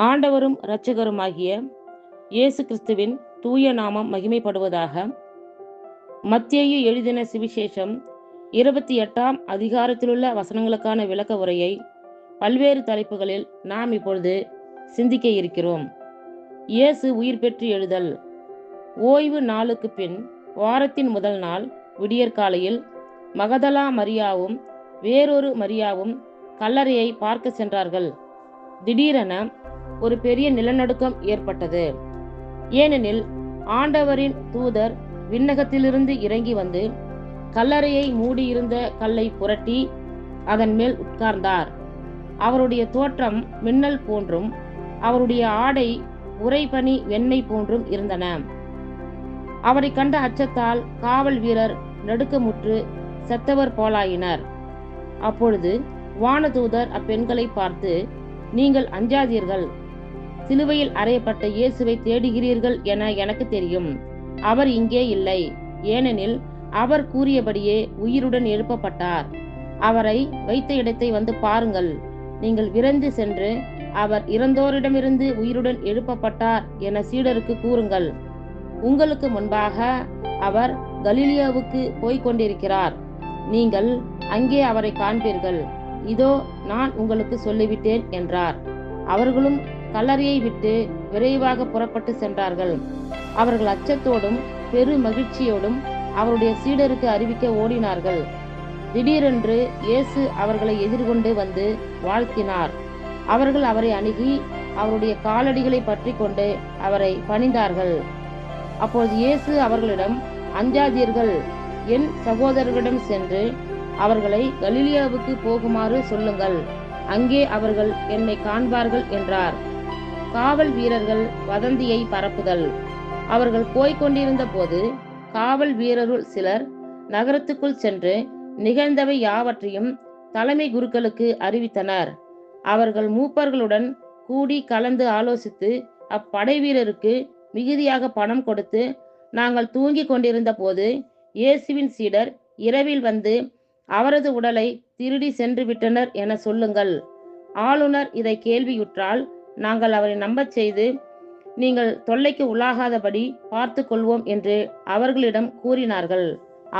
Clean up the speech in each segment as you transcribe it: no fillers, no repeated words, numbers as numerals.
ஆண்டவரும் இரட்சகருமாகிய இயேசு கிறிஸ்துவின் தூய நாமம் மகிமைப்படுவதாக. மத்தேயு எழுதின சுவிசேஷம் 28ஆம் அதிகாரத்திலுள்ள வசனங்களுக்கான விளக்க உரையை பல்வேறு தலைப்புகளில் நாம் இப்பொழுது சிந்திக்க இருக்கிறோம். இயேசு உயிர் பெற்று எழுதல். ஓய்வு நாளுக்கு பின் வாரத்தின் முதல் நாள் விடியற்காலையில் மகதலா மரியாவும் வேறொரு மரியாவும் கல்லறையை பார்க்க சென்றார்கள். திடீரென ஒரு பெரிய நிலநடுக்கம் ஏற்பட்டது. ஏனெனில் ஆண்டவரின் தூதர் விண்ணகத்திலிருந்து இறங்கி வந்து கல்லறையை மூடியிருந்த கல்லை புரட்டி அதன் மேல் உட்கார்ந்தார். அவருடைய தோற்றம் மின்னல் போன்றும் அவருடைய ஆடை உறைபனி வெண்ணெய் போன்றும் இருந்தன. அவரை கண்ட அச்சத்தால் காவல் வீரர் நடுக்கமுற்று செத்தவர் போலாயினர். அப்பொழுது வானதூதர் அப்பெண்களை பார்த்து, நீங்கள் அஞ்சாதீர்கள், சிலுவையில் அறையப்பட்ட இயேசுவை தேடுகிறீர்கள் என எனக்கு தெரியும். அவர் இங்கே இல்லை, ஏனெனில் அவர் கூறியபடியே உயிருடன் எழுப்பப்பட்டார். அவரை வைத்த இடத்தை வந்து பாருங்கள். நீங்கள் விரைந்து சென்று அவர் இறந்தோரிடமிருந்து உயிருடன் எழுப்பப்பட்டார் என சீடருக்கு கூறுங்கள். உங்களுக்கு முன்பாக அவர் கலிலியாவுக்கு போய்க் கொண்டிருக்கிறார். நீங்கள் அங்கே அவரை காண்பீர்கள். இதோ நான் உங்களுக்கு சொல்லிவிட்டேன் என்றார். அவர்களும் கல்லறையை விட்டு விரைவாக புறப்பட்டு சென்றார்கள். அவர்கள் அச்சத்தோடும் பெரு மகிழ்ச்சியோடும் அவருடைய சீடருக்கு அறிவிக்க ஓடினார்கள். திடீரென்று இயேசு அவர்களை எதிர்கொண்டு வந்து வாழ்த்தினார். அவர்கள் அவரை அணுகி அவருடைய காலடிகளை பற்றி கொண்டு அவரை பணிந்தார்கள். அப்போது இயேசு அவர்களிடம், அஞ்சாதீர்கள், என் சகோதரர்களிடம் சென்று அவர்களை கலிலியாவுக்கு போகுமாறு சொல்லுங்கள். அங்கே அவர்கள் என்னை காண்பார்கள் என்றார். காவல் வீரர்கள் வதந்தியை பரப்புதல். அவர்கள் போய்க் கொண்டிருந்த போது காவல் வீரருள் சிலர் நகரத்துக்குள் சென்று நிகழ்ந்தவை யாவற்றையும் தலைமை குருக்களுக்கு அறிவித்தனர். அவர்கள் மூப்பர்களுடன் கூடி கலந்து ஆலோசித்து அப்படை வீரருக்கு மிகுதியாக பணம் கொடுத்து, நாங்கள் தூங்கிக் கொண்டிருந்த போது இயேசுவின் சீடர் இரவில் வந்து அவரது உடலை திருடி சென்று விட்டனர் என சொல்லுங்கள். ஆளுநர் இதை கேள்வியுற்றால் நாங்கள் அவரை நம்பச் செய்து நீங்கள் தொல்லைக்கு உள்ளாகாதபடி பார்த்து கொள்வோம் என்று அவர்களிடம் கூறினார்கள்.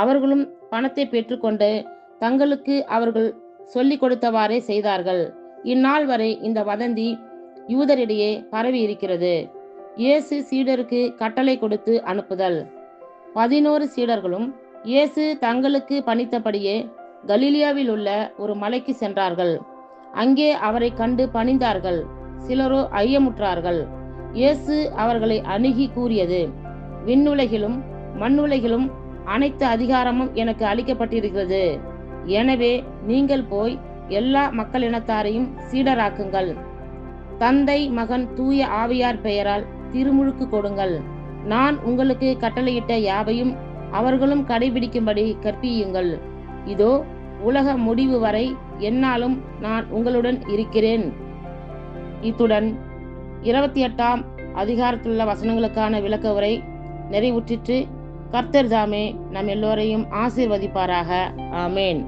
அவர்களும் பணத்தை பெற்றுக்கொண்டு தங்களுக்கு அவர்கள் சொல்லிக் கொடுத்தவாறே செய்தார்கள். இந்நாள் வரை இந்த வதந்தி யூதரிடையே பரவி இருக்கிறது. இயேசு சீடருக்கு கட்டளை கொடுத்து அனுப்புதல். 11 சீடர்களும் இயேசு தங்களுக்கு பணித்தபடியே கலிலியாவில் உள்ள ஒரு மலைக்கு சென்றார்கள். அங்கே அவரை கண்டு பணிந்தார்கள். சிலரோ ஐயமுற்றார்கள். இயேசு அவர்களை அணுகி கூறியது, விண்ணுலகிலும் மண்ணுலகிலும் அனைத்து அதிகாரமும் எனக்கு அளிக்கப்பட்டிருக்கிறது. எனவே நீங்கள் போய் எல்லா மக்களினத்தாரையும் சீடராக்குங்கள். தந்தை, மகன், தூய ஆவியார் பெயரால் திருமுழுக்கு கொடுங்கள். நான் உங்களுக்கு கட்டளையிட்ட யாவையும் அவர்களும் கடைபிடிக்கும்படி கற்பியுங்கள். இதோ உலக முடிவு வரை எந்நாளும் நான் உங்களுடன் இருக்கிறேன். இத்துடன் 28ஆம் அதிகாரத்திலுள்ள வசனங்களுக்கான விளக்க உரை நிறைவுற்றிற்று. கர்த்தர் தாமே நம் எல்லோரையும் ஆசீர்வதிப்பாராக. ஆமேன்.